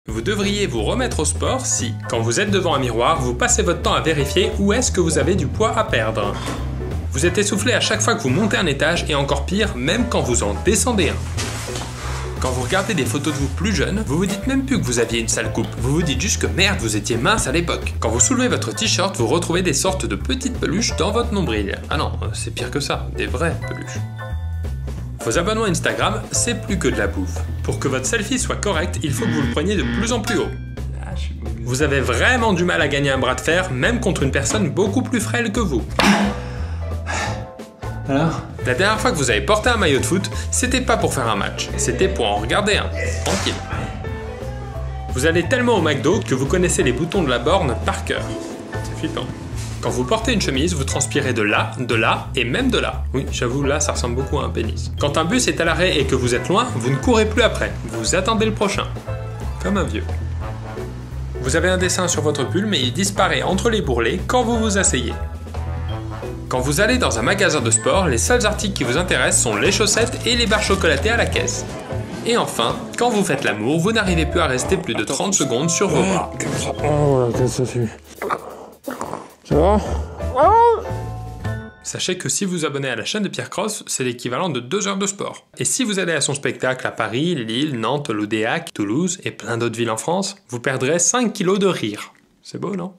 Vous devriez vous remettre au sport si, quand vous êtes devant un miroir, vous passez votre temps à vérifier où est-ce que vous avez du poids à perdre. Vous êtes essoufflé à chaque fois que vous montez un étage et encore pire, même quand vous en descendez un. Quand vous regardez des photos de vous plus jeune, vous vous dites même plus que vous aviez une sale coupe. Vous vous dites juste que merde, vous étiez mince à l'époque. Quand vous soulevez votre t-shirt, vous retrouvez des sortes de petites peluches dans votre nombril. Ah non, c'est pire que ça, des vraies peluches. Vos abonnements Instagram, c'est plus que de la bouffe. Pour que votre selfie soit correct, il faut que vous le preniez de plus en plus haut. Vous avez vraiment du mal à gagner un bras de fer, même contre une personne beaucoup plus frêle que vous. Alors ? La dernière fois que vous avez porté un maillot de foot, c'était pas pour faire un match, c'était pour en regarder un, tranquille. Vous allez tellement au McDo que vous connaissez les boutons de la borne par cœur. C'est flippant. Quand vous portez une chemise, vous transpirez de là et même de là. Oui, j'avoue, là, ça ressemble beaucoup à un pénis. Quand un bus est à l'arrêt et que vous êtes loin, vous ne courez plus après. Vous attendez le prochain. Comme un vieux. Vous avez un dessin sur votre pull, mais il disparaît entre les bourrelets quand vous vous asseyez. Quand vous allez dans un magasin de sport, les seuls articles qui vous intéressent sont les chaussettes et les barres chocolatées à la caisse. Et enfin, quand vous faites l'amour, vous n'arrivez plus à rester plus de 30 secondes sur vos bras. Oh, qu'est-ce que ça fait ? Ça va ? Sachez que si vous vous abonnez à la chaîne de Pierre Cross, c'est l'équivalent de 2 heures de sport. Et si vous allez à son spectacle à Paris, Lille, Nantes, l'Odéac, Toulouse et plein d'autres villes en France, vous perdrez 5 kilos de rire. C'est beau, non ?